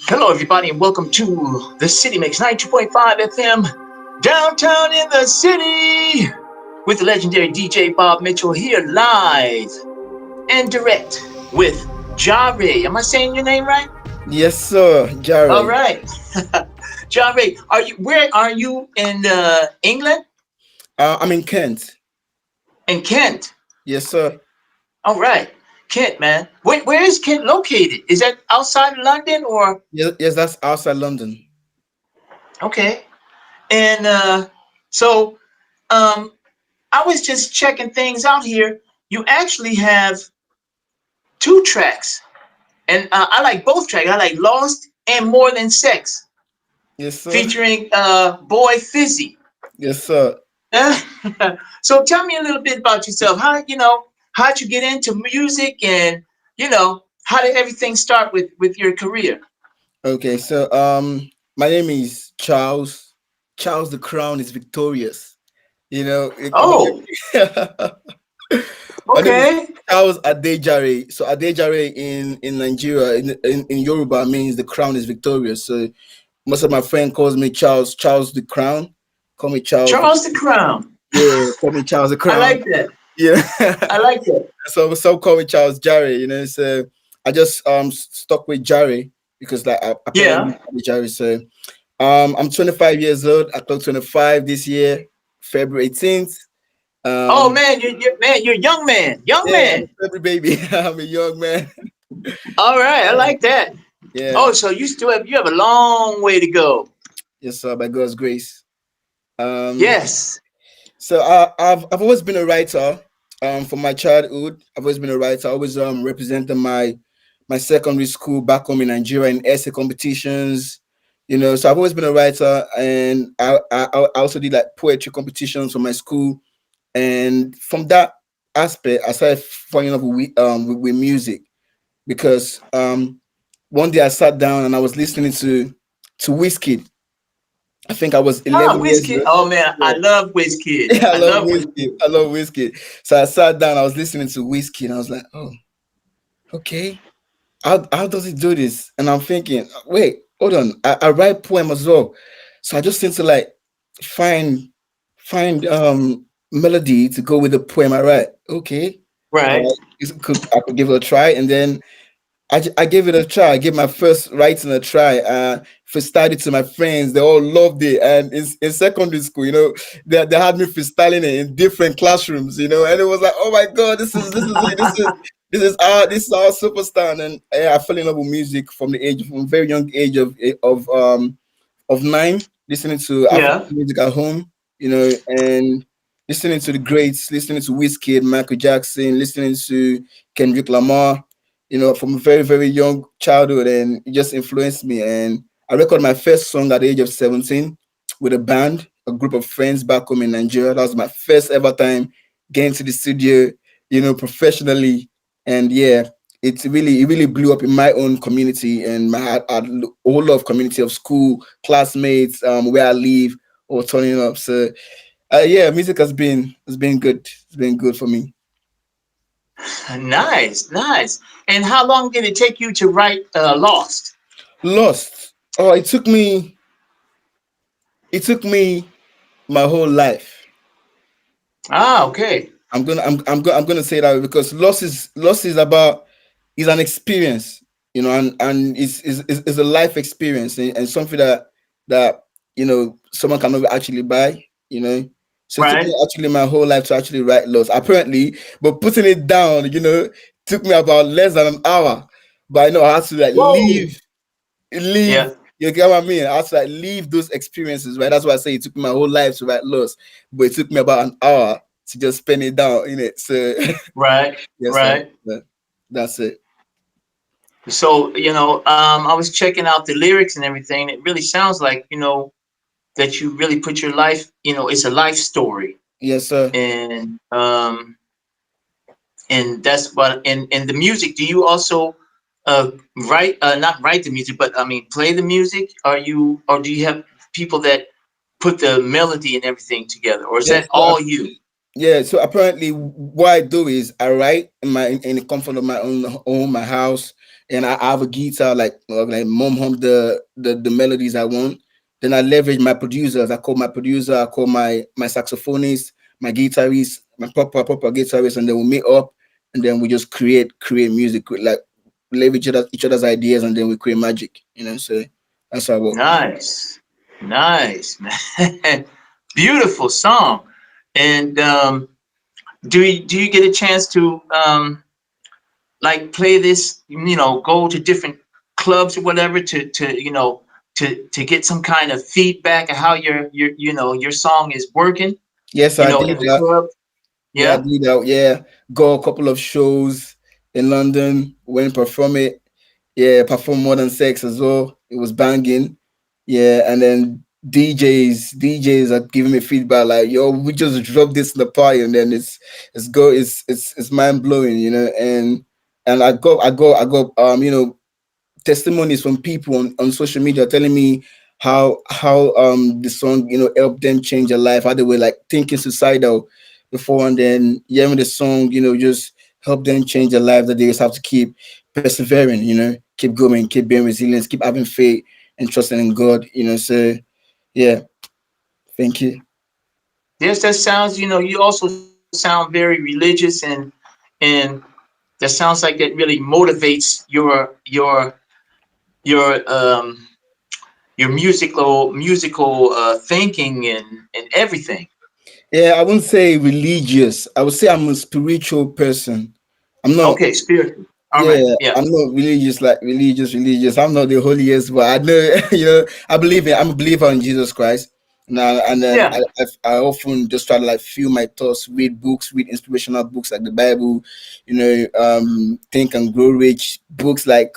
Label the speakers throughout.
Speaker 1: Hello, everybody, and welcome to the City Mix 92.5 FM, downtown in the city, with the legendary DJ Bob Mitchell here live and direct with Jareh. Am I saying your name right?
Speaker 2: Yes, sir,
Speaker 1: All
Speaker 2: Jareh.
Speaker 1: right. Jareh, where are you in England?
Speaker 2: I'm in Kent.
Speaker 1: In Kent.
Speaker 2: Yes, sir.
Speaker 1: All right. Kent, man. Where is Kent located? Is that outside of London or?
Speaker 2: Yes, that's outside London.
Speaker 1: Okay. And so um, I was just checking things out here. You actually have two tracks, and I like both tracks. I like Lost and More Than Sex,
Speaker 2: Yes, sir.
Speaker 1: featuring Boy Fizzy.
Speaker 2: Yes, sir.
Speaker 1: So tell me a little bit about yourself. How'd you get into music, and how did everything start with your career?
Speaker 2: Okay, so my name is Charles. Charles the Crown is victorious. You know, my
Speaker 1: Oh,
Speaker 2: name, my name is
Speaker 1: okay.
Speaker 2: Charles Adejare. So Adejare in Nigeria in Yoruba means the crown is victorious. So most of my friend calls me Charles the Crown. Call me Charles.
Speaker 1: Charles the Crown.
Speaker 2: Yeah, call me Charles the
Speaker 1: I
Speaker 2: Crown.
Speaker 1: like that.
Speaker 2: Yeah.
Speaker 1: I like that.
Speaker 2: So some call me Charles Jareh, so I just stuck with Jareh because like I
Speaker 1: Yeah.
Speaker 2: apparently Jareh. So I'm 25 years old. I clocked 25 this year, February 18th.
Speaker 1: Oh
Speaker 2: Um
Speaker 1: man, you're a young man, young
Speaker 2: yeah, I'm a
Speaker 1: man.
Speaker 2: February baby. I'm a young man.
Speaker 1: All right, I like that.
Speaker 2: Yeah,
Speaker 1: Oh, so you have a long way to go.
Speaker 2: yes, sir, by God's grace. Um
Speaker 1: Yes.
Speaker 2: so I've always been a writer. From my childhood, I've always been a writer. I always represented my secondary school back home in Nigeria in essay competitions. So I've always been a writer, and I also did like poetry competitions for my school. And from that aspect, I started falling in love with music because one day I sat down and I was listening to Whiskey. I think I was
Speaker 1: Ah,
Speaker 2: 11 years
Speaker 1: Whiskey.
Speaker 2: old.
Speaker 1: Oh man, I
Speaker 2: Yeah.
Speaker 1: love Whiskey.
Speaker 2: Yeah, I
Speaker 1: I
Speaker 2: love
Speaker 1: love Whiskey.
Speaker 2: whiskey. I love whiskey. So I sat down, I was listening to whiskey, and I was like, oh, okay. How does he do this? And I'm thinking, wait, hold on. I write poem as well. So I just seem to like find find melody to go with the poem I write. Okay. All
Speaker 1: Right.
Speaker 2: right. I could give it a try. And then I gave it a try. I gave my first writing a try. Freestyled it to my friends. They all loved it. And in secondary school, they had me freestyling it in different classrooms, and it was like, oh my god, this is it. This is our superstar. And I fell in love with music from a very young age of 9, listening to African
Speaker 1: Yeah.
Speaker 2: music at home, and listening to the greats, listening to Wizkid, Michael Jackson, listening to Kendrick Lamar, from a very, very young childhood, and it just influenced me. And I recorded my first song at the age of 17 with a band, a group of friends back home in Nigeria. That was my first ever time getting to the studio, professionally. And yeah, it really blew up in my own community and my whole lot of community of school classmates, where I live, or turning up. So yeah, music has been good. It's been good for me.
Speaker 1: Nice, nice. And how long did it take you to write Lost?
Speaker 2: Lost. Oh, it took me my whole life.
Speaker 1: Ah, okay.
Speaker 2: I'm gonna say that because loss is about is an experience, and it's a life experience, and something that someone cannot actually buy, So it took me
Speaker 1: Right.
Speaker 2: actually my whole life to actually write loss. Apparently, but putting it down, took me about less than an hour. But I know I had to like
Speaker 1: Whoa.
Speaker 2: leave.
Speaker 1: Yeah.
Speaker 2: You get what I mean? I had to like leave those experiences, right? That's why I say it took me my whole life to write loss, but it took me about an hour to just spend it down in it. So
Speaker 1: Right.
Speaker 2: yes, sir.
Speaker 1: Right.
Speaker 2: That's it.
Speaker 1: So I was checking out the lyrics and everything. It really sounds like that you really put your life. It's a life story,
Speaker 2: Yes, sir.
Speaker 1: and that's what and the music. Do you also write not write the music, but I mean play the music? Or do you have people that put the melody and everything together, or is
Speaker 2: Yes,
Speaker 1: that all you?
Speaker 2: yeah. So apparently, what I do is I write in the comfort of my own home, my house. and I have a guitar, like mom hum the melodies I want. Then I leverage my producers. I call my producer, I call my saxophonist, my guitarist, my proper guitarist, and then we meet up, and then we just create music, like leverage each other's ideas, and then we create magic. So that's how I work.
Speaker 1: Nice, nice, man. Beautiful song. And do you get a chance to like play this? Go to different clubs or whatever to get some kind of feedback of how your song is working.
Speaker 2: Yes, I
Speaker 1: In
Speaker 2: did
Speaker 1: the
Speaker 2: that.
Speaker 1: club.
Speaker 2: Yeah, I
Speaker 1: Yeah.
Speaker 2: did that. Yeah, go a couple of shows in London, went and perform it. Yeah, perform Modern Sex as well. It was banging. Yeah, and then DJs are giving me feedback like, "Yo, we just dropped this in the party," and then it's mind blowing, and I got testimonies from people on social media telling me how the song helped them change their life, how they were like thinking suicidal before, and then hearing the song just help them change their life, that they just have to keep persevering, keep going, keep being resilient, keep having faith and trusting in God, so yeah. Thank you.
Speaker 1: Yes, that sounds. You also sound very religious, and that sounds like that really motivates your your musical thinking and everything.
Speaker 2: Yeah, I wouldn't say religious, I would say I'm a spiritual person. I'm not.
Speaker 1: Okay, spiritual. All right.
Speaker 2: Yeah,
Speaker 1: Yeah.
Speaker 2: I'm not religious, like religious. I'm not the holiest, but I know, I'm a believer in Jesus Christ. Now and then
Speaker 1: Yeah.
Speaker 2: I often just try to like feel my thoughts, read books, read inspirational books like the Bible, Think and Grow Rich books, like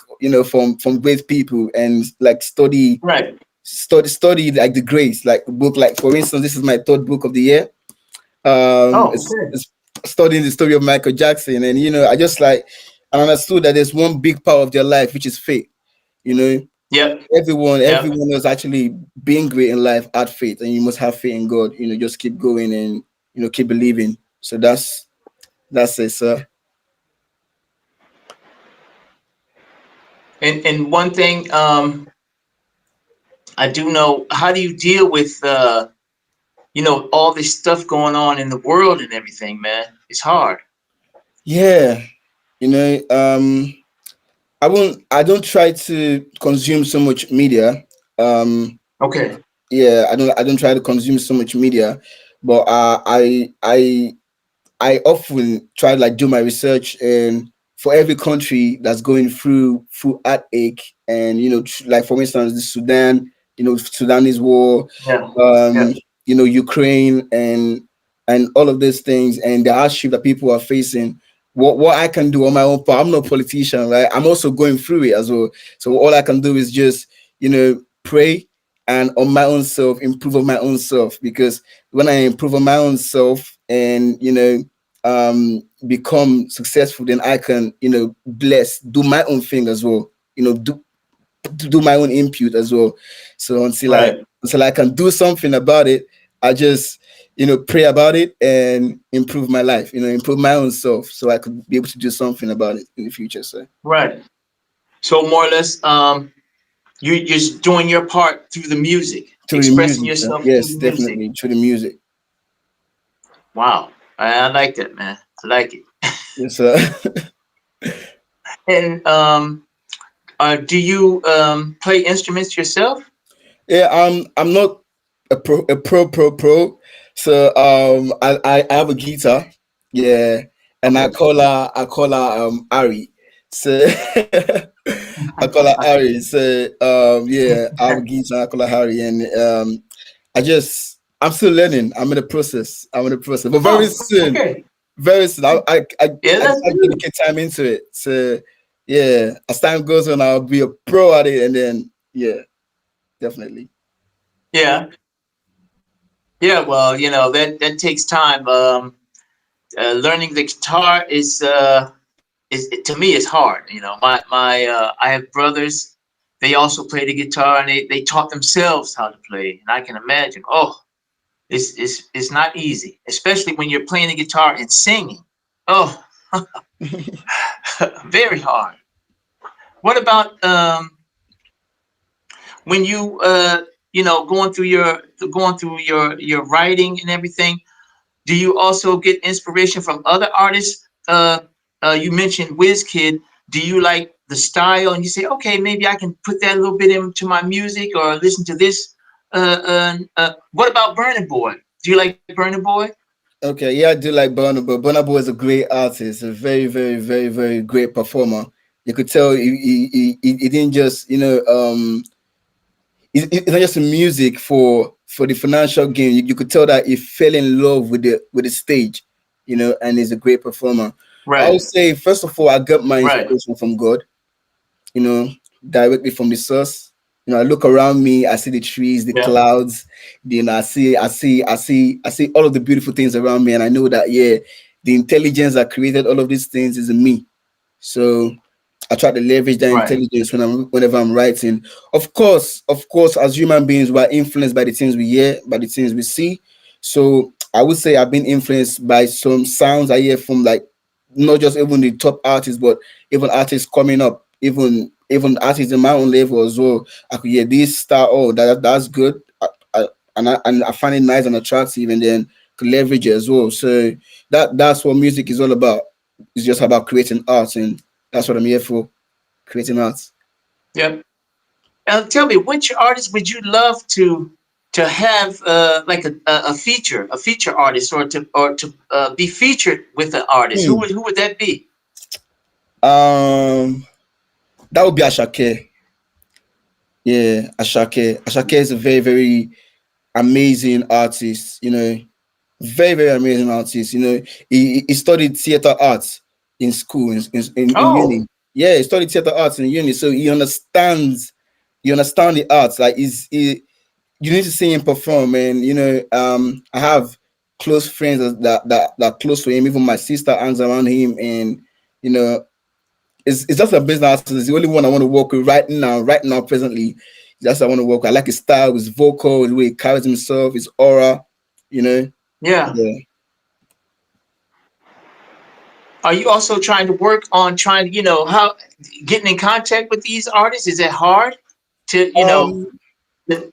Speaker 2: from great people, and like
Speaker 1: Right.
Speaker 2: study like the grace, like a book, like for instance, this is my third book of the year.
Speaker 1: Oh, okay.
Speaker 2: It's studying the story of Michael Jackson, and I just like I understood that there's one big part of their life, which is faith. You know,
Speaker 1: Yep. Yep.
Speaker 2: everyone is actually being great in life at faith, and you must have faith in God. Just keep going and keep believing. So that's it, sir.
Speaker 1: And one thing I do know, how do you deal with all this stuff going on in the world and everything, man? It's hard.
Speaker 2: Yeah, you know, um, I don't try to consume so much media. Um,
Speaker 1: Okay.
Speaker 2: yeah, I don't try to consume so much media, but I often try to like do my research, and for every country that's going through heartache, and like for instance the Sudan, Sudanese war,
Speaker 1: Yeah.
Speaker 2: um,
Speaker 1: Yeah.
Speaker 2: Ukraine, and all of these things, and the hardship that people are facing. What I can do on my own part, I'm not a politician, right? I'm also going through it as well. So all I can do is just pray, and on my own self improve on my own self, because when I improve on my own self and become successful, then I can bless, do my own thing as well, do my own input as well. So
Speaker 1: Right.
Speaker 2: until I can do something about it, I just pray about it and improve my life, improve my own self, so I could be able to do something about it in the future. So
Speaker 1: Right. So more or less, you're just doing your part through the music,
Speaker 2: through the
Speaker 1: expressing
Speaker 2: music, sir.
Speaker 1: yourself through
Speaker 2: Yes,
Speaker 1: the music.
Speaker 2: definitely through the music.
Speaker 1: Wow. I like that, man. I like it.
Speaker 2: Yes, sir.
Speaker 1: And do you play instruments yourself?
Speaker 2: Yeah, I'm not a pro. So I have a guitar, yeah, and
Speaker 1: Okay.
Speaker 2: I call her Ari. So I call her Ari. So yeah, I have a guitar, I call her Harry, and I'm still learning. I'm in the process. But
Speaker 1: Oh, okay.
Speaker 2: very soon,
Speaker 1: Yeah, that's
Speaker 2: I
Speaker 1: good.
Speaker 2: dedicate time into it. So yeah, as time goes on, I'll be a pro at it, and then yeah, definitely.
Speaker 1: Yeah. Yeah. Well, that takes time. Learning the guitar is to me is hard. My I have brothers. They also play the guitar, and they taught themselves how to play. And I can imagine. Oh, it's not easy, especially when you're playing the guitar and singing. Oh, very hard. What about when you going through your writing and everything? Do you also get inspiration from other artists? You mentioned WizKid. Do you like the style and you say, okay, maybe I can put that a little bit into my music or listen to this? What about Burna Boy? Do you like Burna Boy?
Speaker 2: Okay, yeah, I do like Burna Boy. Burna Boy is a great artist, a very, very, very, very great performer. You could tell he didn't just, it's not just music for the financial gain. You could tell that he fell in love with the stage, and he's a great performer. I
Speaker 1: Right,
Speaker 2: would say, first of all, I got my
Speaker 1: right.
Speaker 2: inspiration from God, you know, directly from the source. I look around me, I see the trees, the
Speaker 1: Yeah,
Speaker 2: clouds, I see all of the beautiful things around me, and I know that, yeah, the intelligence that created all of these things is in me. So I try to leverage that
Speaker 1: right.
Speaker 2: intelligence whenever I'm writing. Of course, as human beings, we're influenced by the things we hear, by the things we see. So I would say I've been influenced by some sounds I hear from, like, not just even the top artists, but even artists coming up, even artists in my own level as well. I could hear this star. Oh, that's good. And I find it nice and attractive, and then could leverage it as well. So that's what music is all about. It's just about creating art, and that's what I'm here for, creating art.
Speaker 1: Yep. Tell me, which artist would you love to have like a feature artist, or to be featured with an artist?
Speaker 2: Hmm.
Speaker 1: Who would that be?
Speaker 2: Um, that would be Ashake. Yeah, Ashake. Ashake is a very, very amazing artist. Very, very amazing artist. He studied theater arts in school, in
Speaker 1: Oh,
Speaker 2: uni. Yeah, he studied theater arts in uni, so he understands. You understand the arts, like, you need to see him perform. And I have close friends that are close to him. Even my sister hangs around him, and you know it's just a business artist. It's the only one I want to work with right now, presently. That's what I want to work with. I like his style, his vocal, the way he carries himself, his aura. you know
Speaker 1: yeah.
Speaker 2: yeah.
Speaker 1: Are you also trying to work on trying to, how getting in contact with these artists? Is it hard to,
Speaker 2: um
Speaker 1: to-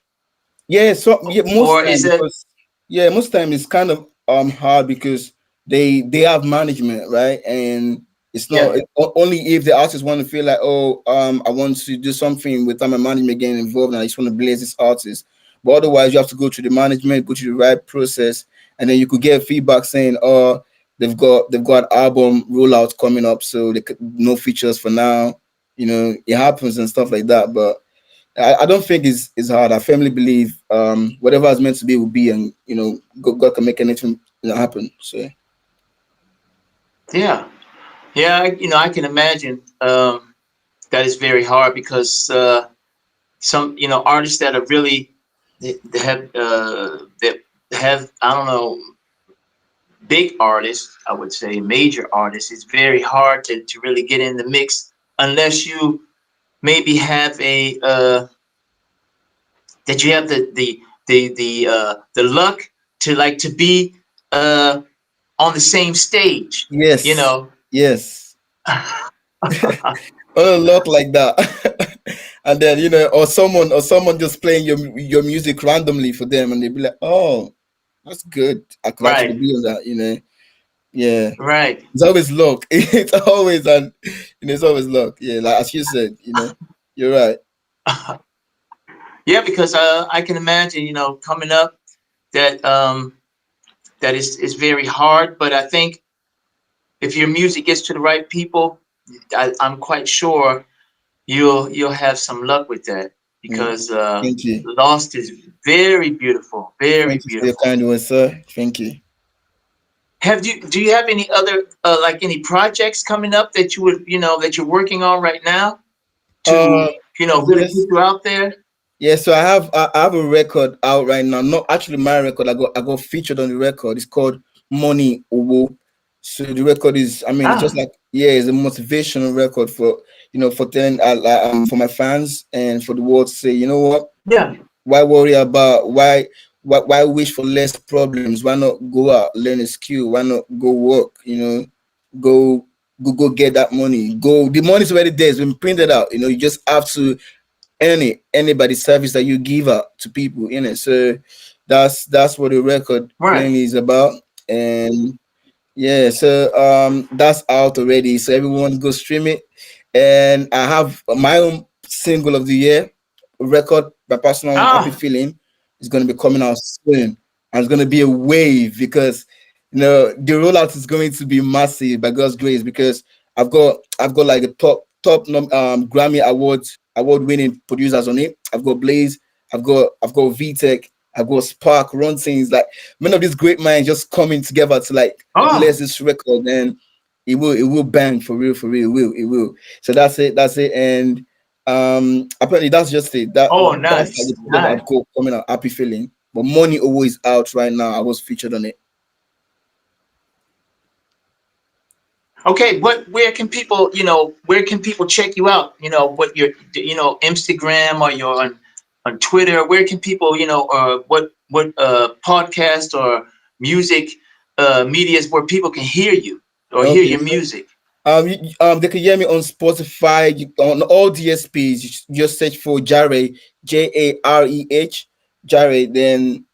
Speaker 2: Yeah, so yeah, most
Speaker 1: or
Speaker 2: time,
Speaker 1: is it,
Speaker 2: because most time it's kind of hard, because they have management, right? And it's not
Speaker 1: yeah,
Speaker 2: only if the artist want to feel like, oh, I want to do something without my management getting involved, and I just want to blaze this artist. But otherwise, you have to go through the management, go through the right process, and then you could get feedback saying, oh, they've got album rollout coming up, so no features for now. It happens and stuff like that, but I don't think it's hard. I firmly believe whatever is meant to be will be, and God can make anything happen. So
Speaker 1: yeah, yeah, I can imagine that is very hard because some, artists that are really, that have, I don't know, big artists, I would say major artists, it's very hard to really get in the mix unless you maybe have that you have the luck to like to be on the same stage, you
Speaker 2: yes,
Speaker 1: know.
Speaker 2: yes, on a luck like that, and then or someone just playing your music randomly for them, and they be like, oh, that's good. I could actually
Speaker 1: Right,
Speaker 2: be on that. Yeah.
Speaker 1: right.
Speaker 2: It's always luck. It's always luck. Yeah, like as you said, you're right.
Speaker 1: Yeah, because I can imagine, coming up that that is very hard, but I think if your music gets to the right people, I'm quite sure you'll have some luck with that
Speaker 2: Mm.
Speaker 1: because
Speaker 2: Thank you.
Speaker 1: Lost is very beautiful, very
Speaker 2: Thank you for your
Speaker 1: beautiful.
Speaker 2: kind words, sir. Thank you.
Speaker 1: Do you have any other like any projects coming up that you would, that you're working on right now
Speaker 2: Uh,
Speaker 1: to, really get
Speaker 2: yes,
Speaker 1: you out there?
Speaker 2: yeah. So I have a record out right now. Not actually my record. I got featured on the record. It's called Money Owo. So the record is, I mean, it's
Speaker 1: Ah,
Speaker 2: just like, yeah, it's a motivational record for for telling for my fans and for the world to say, you know what?
Speaker 1: yeah,
Speaker 2: Why worry about why wish for less problems? Why not go out, learn a skill? Why not go work? Go. go get that money. Go, the money's already there. It's been printed out. You just have to anybody service that you give out to people. So that's what the record
Speaker 1: Right.
Speaker 2: plainly is about. And yeah, so that's out already. So everyone go stream it. And I have my own single of the year record, my personal happy
Speaker 1: Ah,
Speaker 2: feeling is gonna be coming out soon. And it's gonna be a wave because the rollout is going to be massive by God's grace because I've got like a Grammy award winning producers on it. I've got Blaze, I've got VTech, I've got Spark, Run Things, like many of these great minds just coming together to like
Speaker 1: oh,
Speaker 2: bless this record, and it will bang for real, it will. So that's it. And apparently that's just it.
Speaker 1: oh,
Speaker 2: That's like
Speaker 1: nice,
Speaker 2: the project
Speaker 1: nice.
Speaker 2: I've got coming out, happy feeling. But Money always out right now. I was featured on it.
Speaker 1: Okay, where can people, where can people check you out? What your, Instagram, or you're on Twitter. Where can people, what podcast or music medias where people can hear you or hear
Speaker 2: Okay.
Speaker 1: your music?
Speaker 2: They can hear me on Spotify, on all DSPs. You just search for Jareh, Jareh, Jareh. Then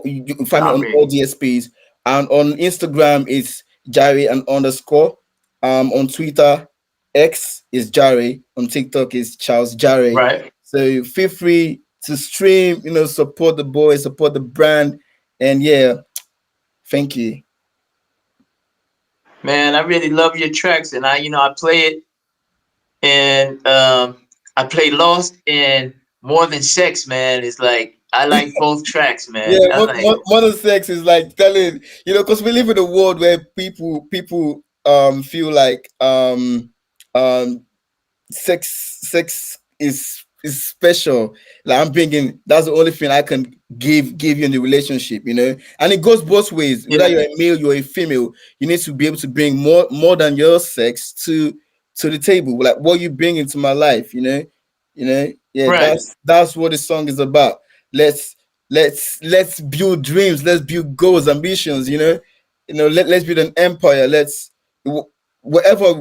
Speaker 2: you can find me on all
Speaker 1: Sorry.
Speaker 2: DSPs. And on Instagram, it's Jareh and underscore. On Twitter, X is Jareh. On TikTok is Charles Jareh.
Speaker 1: Right.
Speaker 2: So feel free to stream. Support the boy, support the brand, and yeah, thank you.
Speaker 1: Man, I really love your tracks, and I play it, and I play Lost and More Than Sex, man. It's like I like both tracks, man.
Speaker 2: Yeah,
Speaker 1: I like.
Speaker 2: modern sex is like telling, because we live in a world where people feel like um sex is special. Like I'm bringing, that's the only thing I can give you in the relationship. And it goes both ways. Whether
Speaker 1: Yeah.
Speaker 2: you're a male, you're a female, you need to be able to bring more than your sex to the table. Like what you bring into my life. Yeah,
Speaker 1: Right.
Speaker 2: that's what the song is about. Let's let's build dreams, let's build goals, ambitions. Let's build an empire. Wherever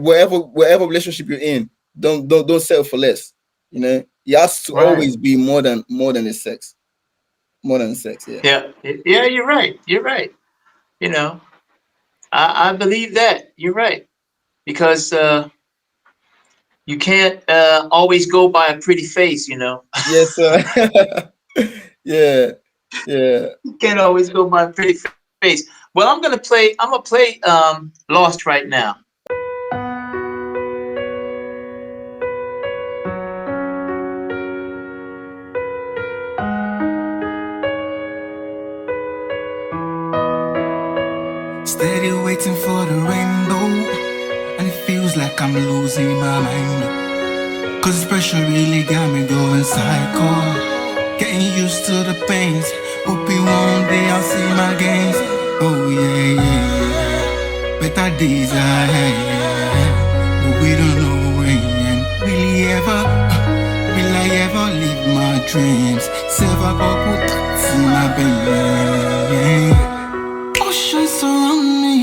Speaker 2: relationship you're in, don't settle for less. It has to
Speaker 1: Right.
Speaker 2: always be more than the sex, more than sex. Yeah.
Speaker 1: Yeah. Yeah. You're right. You're right. You know, I believe that. You're right because you can't always go by a pretty face.
Speaker 2: Yes, sir. Yeah, yeah.
Speaker 1: You can't always go by a pretty face. Well, I'm gonna play Lost right now.
Speaker 3: Steady waiting for the rainbow, and it feels like I'm losing my mind. Cause this pressure really got me going psycho. Getting used to the pains, hoping one day I'll see my gains. Oh yeah, yeah. Better days ahead, but we don't know when. Will I ever live my dreams? Silver bubble in my brain. Oceans surround me,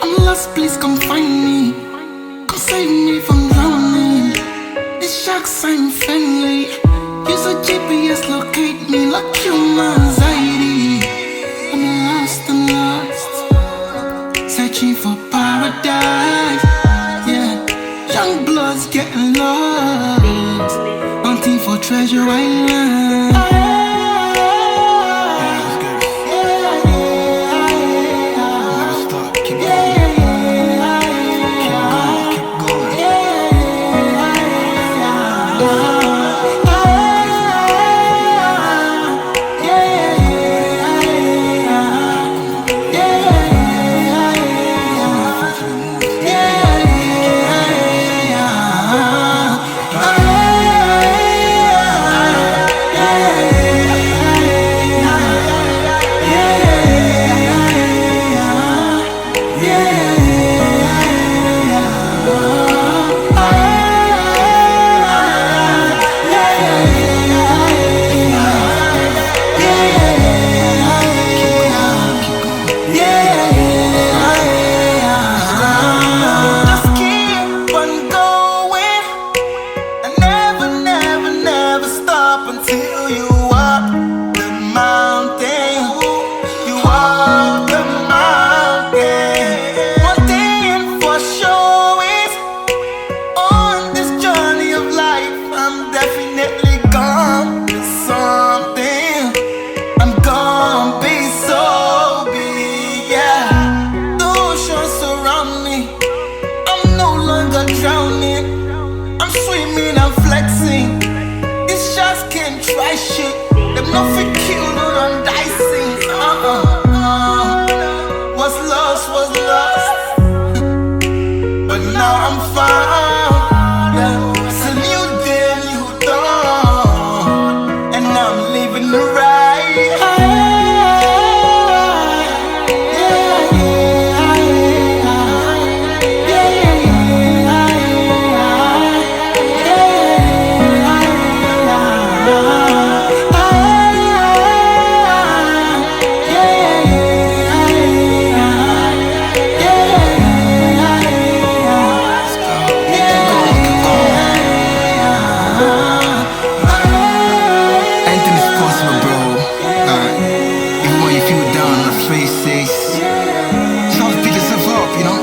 Speaker 3: I'm lost, please come find me. Come save me from drowning. These sharks ain't friendly. Use a GPS, locate me, like human anxiety. I'm lost, searching for paradise. Yeah, young bloods getting lost, hunting for treasure island. you up the mountain. You up the mountain. One thing for sure is on this journey of life, I'm definitely gonna be something. I'm gonna be so big, yeah. The ocean surround me. I'm no longer drowning. I'm swimming, I'm flexing. These shots can't try shit. Them nothing killed or I'm dicing. What's lost was lost, but now I'm found. It's a new day, new dawn, and I'm living the right. Anything is possible, bro. Even when you feel down on the faces, just have to pick yourself up, you know?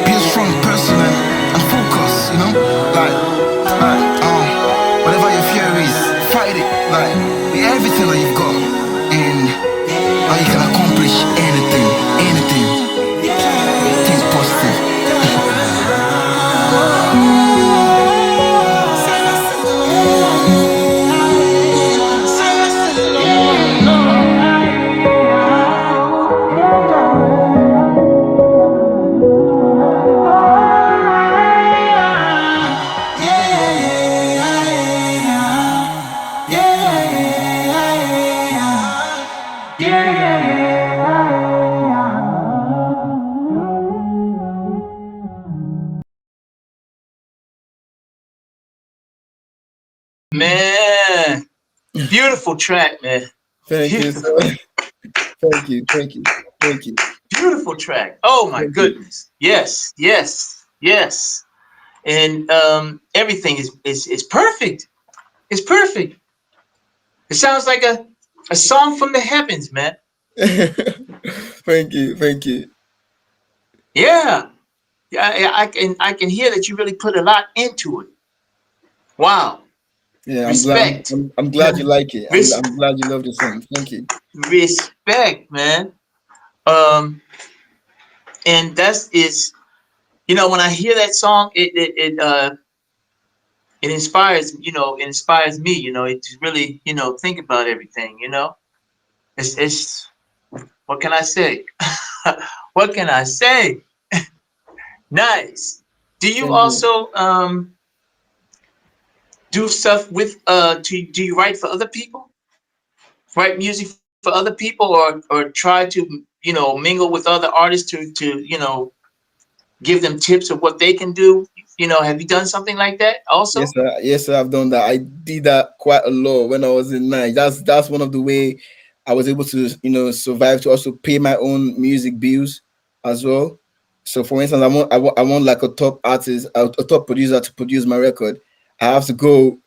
Speaker 3: Be a strong person and focus, you know? Whatever your fear is, fight it. Be everything that you've got, and you can accomplish anything, anything. Think positive.
Speaker 1: Man, beautiful track, man.
Speaker 2: Thank you.
Speaker 1: Beautiful,
Speaker 2: Thank you. Thank you. Thank you.
Speaker 1: beautiful track. Oh my
Speaker 2: Thank you.
Speaker 1: goodness. Yes, yes, yes. And everything is perfect. It's perfect. It sounds like a song from the heavens, man.
Speaker 2: Thank you. Thank you.
Speaker 1: Yeah. Yeah, I can hear that you really put a lot into it. Wow.
Speaker 2: Yeah, I'm glad.
Speaker 1: Respect.
Speaker 2: I'm glad you like it.
Speaker 1: Res-
Speaker 2: I'm glad you love the song. Thank you.
Speaker 1: Respect, man. Um, and that's is when I hear that song, it inspires it inspires me. It to really think about everything. It's what can I say? What can I say? Nice. Do you
Speaker 2: Thank you.
Speaker 1: also do stuff with do you write for other people? Write music for other people, or try to mingle with other artists to give them tips of what they can do? Have you done something like that
Speaker 2: Yes,
Speaker 1: also?
Speaker 2: sir. Yes, sir. I've done that. I did that quite a lot when I was in nine. That's one of the way I was able to survive, to also pay my own music bills as well. So, for instance, I want like a top artist, a top producer to produce my record. I have to go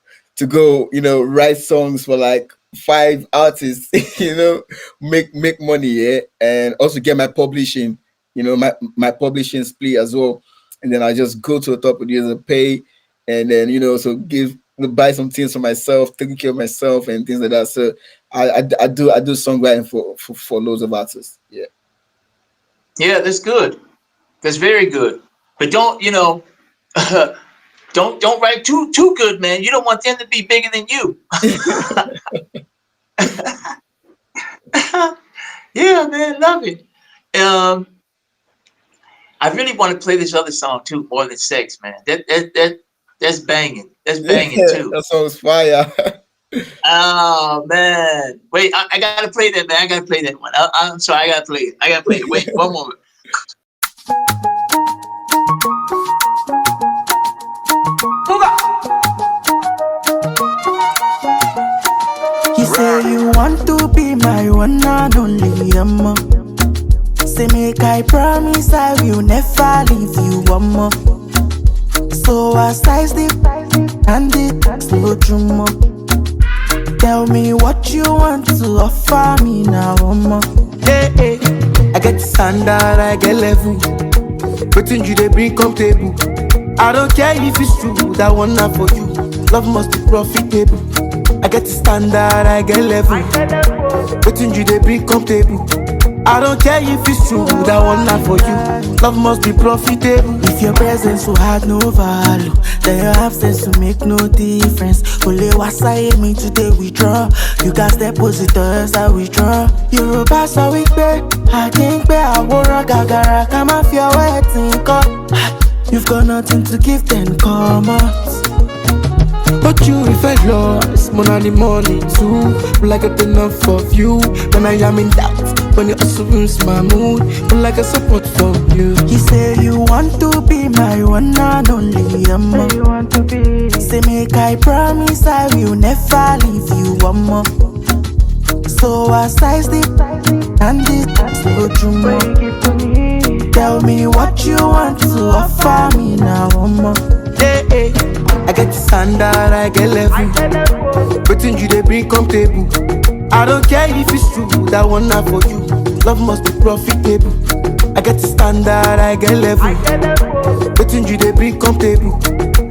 Speaker 2: write songs for like five artists, make money, yeah, and also get my publishing, my publishing split as well. And then I just go to a top producer, pay, and then so buy some things for myself, taking care of myself and things like that. So I do songwriting for loads of artists. Yeah.
Speaker 1: Yeah, that's good. That's very good. But don't don't write too good, man. You don't want them to be bigger than you. Yeah, man, love it. Um, I really want to play this other song too, More Than Sex, man. That's banging. That's
Speaker 2: Yeah,
Speaker 1: banging too.
Speaker 2: that song's fire.
Speaker 1: Oh man, wait, I gotta play that, man. I gotta play that one. I'm sorry, I gotta play it. I gotta play it. Wait, one moment.
Speaker 3: You say you want to be my one and only Amma. Say make I promise I will never leave you one more. So I size it and it slow drummer. Tell me what you want to offer me now, mama. Hey, hey. I get standard, I get level. Waiting you they bring come table. I don't care if it's true, that one not for you. Love must be profitable. I get standard, I get level. Waiting you they bring come table. I don't care if it's true, that one not for you. Love must be profitable. If your presence will have no value, then your absence will make no difference. Only what's I me today withdraw. You got depositors, I withdraw. Yoruba so we pay. I think pay I wanna gagara. Come off your wedding cup. You've got nothing to give, then come out. But you if I lost, more than the money too. Will I get enough of you when I am in doubt? When you also ruins my mood, will I get support from you? You say you want to be my one and only, say you want to be. Say make I promise I will never leave you one more. So I size it and this slow to tell me what you want to offer me now, mama. Hey, hey. I get standard, I get level. Waiting you they bring come table. I don't care if it's true, that one not for you. Love must be profitable. I get standard, I get level. Waiting you they bring come table.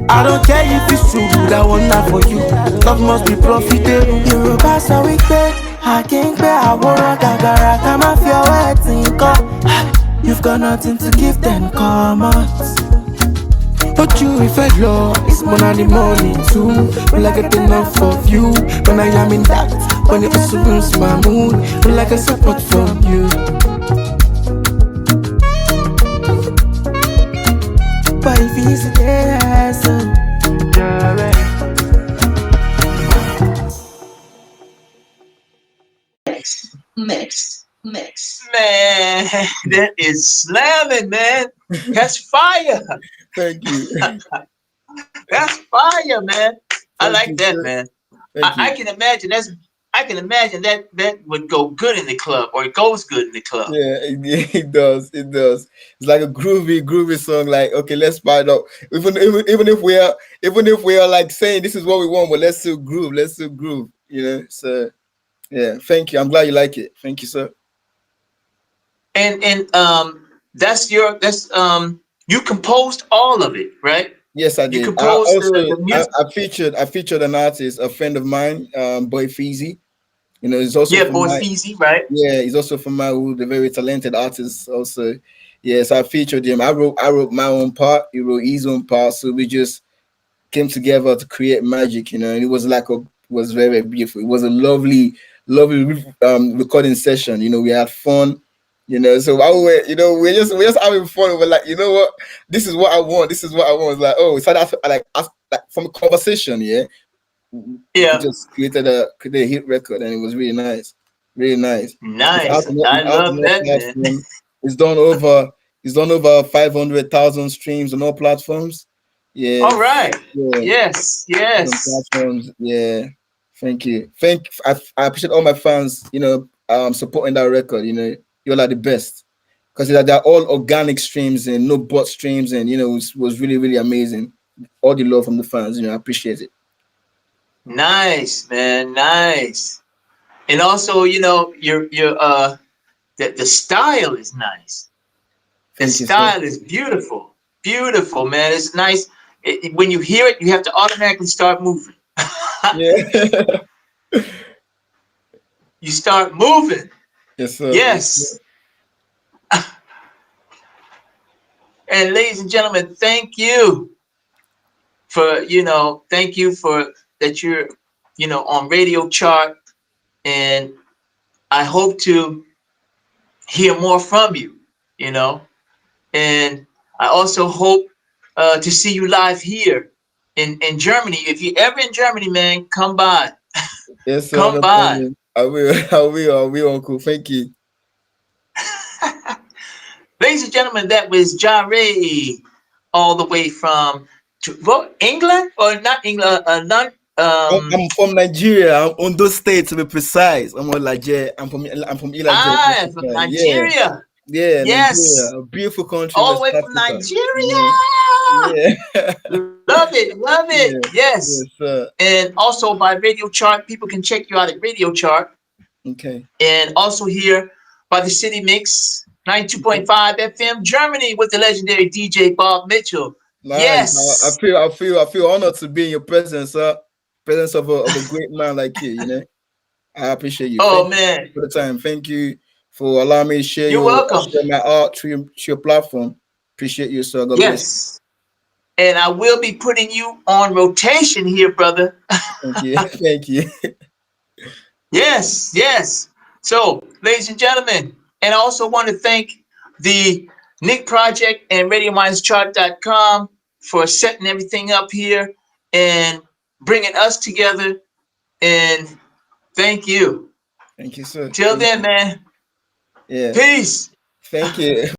Speaker 3: I don't care if it's true, that one not for you. Love must be profitable. Yoruba so we pay. I can't pay, I wanna gagara. Come off your wedding cup. You've got nothing to give, then come out. But you if I lost, more than the money too. Will I get enough of you when I am in doubt? When it also ruins my mood, will I get support from you? But if it's there, so Jareh.
Speaker 1: Man, that is slamming, man. That's fire.
Speaker 2: Thank you.
Speaker 1: That's fire, man. I
Speaker 2: Thank
Speaker 1: like
Speaker 2: you,
Speaker 1: that,
Speaker 2: sir.
Speaker 1: man.
Speaker 2: Thank
Speaker 1: I
Speaker 2: you.
Speaker 1: can imagine I can imagine that would go good in the club, or it goes good in the club.
Speaker 2: Yeah, it does. It does. It's like a groovy song. Like, okay, let's start up. Even if we are like saying this is what we want, but let's still groove. Let's still groove. You know. So yeah, thank you. I'm glad you like it. Thank you, sir.
Speaker 1: And that's you composed all of it, right?
Speaker 2: Yes, I
Speaker 1: You
Speaker 2: did. I
Speaker 1: composed
Speaker 2: also
Speaker 1: the music.
Speaker 2: I featured an artist, a friend of mine, Boy Feezy. You know, he's also
Speaker 1: Yeah,
Speaker 2: from
Speaker 1: Boy
Speaker 2: my
Speaker 1: Feezy, right?
Speaker 2: yeah, he's also from my hood, a very talented artist also. Yes, I featured him. I wrote my own part, he wrote his own part. So we just came together to create magic, you know, and it was like a was very, very beautiful. It was a lovely recording session. You know, we had fun, you know. So I were, you know, we're just having fun. We're like, you know what, this is what I want. This is what I want. It's like, oh, so that like from a conversation, yeah, we
Speaker 1: Yeah,
Speaker 2: just created a hit record, and it was really nice, really nice.
Speaker 1: nice. I
Speaker 2: It's out
Speaker 1: love
Speaker 2: on all
Speaker 1: that, man.
Speaker 2: platforms. It's done over it's done over 500,000 streams on all platforms. Yeah,
Speaker 1: All right.
Speaker 2: yeah,
Speaker 1: Yes,
Speaker 2: on
Speaker 1: yes.
Speaker 2: platforms. Yeah, thank you. I appreciate all my fans. You know, supporting that record. You know, you're like the best because they're all organic streams and no bot streams, and you know, was really really amazing. All the love from the fans. You know, I appreciate it.
Speaker 1: Nice, man. Nice. And also, your the style is nice. The
Speaker 2: Thank you, sir.
Speaker 1: style is beautiful. Beautiful, man. It's nice. When you hear it, you have to automatically start moving.
Speaker 2: Yeah.
Speaker 1: You start moving.
Speaker 2: Yes, sir. Yes, sir.
Speaker 1: Yes. And ladies and gentlemen, thank you for that you're, on radio chart, and I hope to hear more from you, you know, and I also hope to see you live here in Germany. If you're ever in Germany, man, come by,
Speaker 2: Yes, sir.
Speaker 1: come
Speaker 2: No
Speaker 1: by.
Speaker 2: problem. I will. I will, Uncle. Thank you.
Speaker 1: Ladies and gentlemen, that was Jareh, all the way from England, or not England, not
Speaker 2: I'm from Nigeria. I'm Ondo State to be precise. I'm from Ilaje.
Speaker 1: from
Speaker 2: Yeah,
Speaker 1: Nigeria.
Speaker 2: Yeah,
Speaker 1: Yes,
Speaker 2: Nigeria, a beautiful country,
Speaker 1: all the
Speaker 2: West
Speaker 1: way from
Speaker 2: Africa.
Speaker 1: Nigeria.
Speaker 2: Yeah, yeah,
Speaker 1: Love it, love it.
Speaker 2: yeah,
Speaker 1: Yes.
Speaker 2: yes, sir.
Speaker 1: And also by Radio Chart, people can check you out at Radio Chart.
Speaker 2: Okay.
Speaker 1: And also here by the City Mix
Speaker 2: Okay.
Speaker 1: 92.5 FM Germany with the legendary DJ Bob Mitchell.
Speaker 2: Nice. I
Speaker 1: Yes.
Speaker 2: feel, I feel honored to be in your presence, sir. Presence of a great man like you. You know, I appreciate you.
Speaker 1: Oh
Speaker 2: Thank you
Speaker 1: man,
Speaker 2: for the time. Thank you for allowing me to
Speaker 1: you're welcome.
Speaker 2: share my art through your platform. Appreciate you, sir. God bless you.
Speaker 1: Yes. And I will be putting you on rotation here, brother.
Speaker 2: Thank you. Thank you.
Speaker 1: Yes, yes. So, ladies and gentlemen, and I also want to thank the Nick Project and RadioMindsChart.com for setting everything up here and bringing us together. And thank you.
Speaker 2: Thank you, sir.
Speaker 1: Till
Speaker 2: Thank
Speaker 1: then,
Speaker 2: you.
Speaker 1: man.
Speaker 2: Yeah.
Speaker 1: Peace.
Speaker 2: Thank you.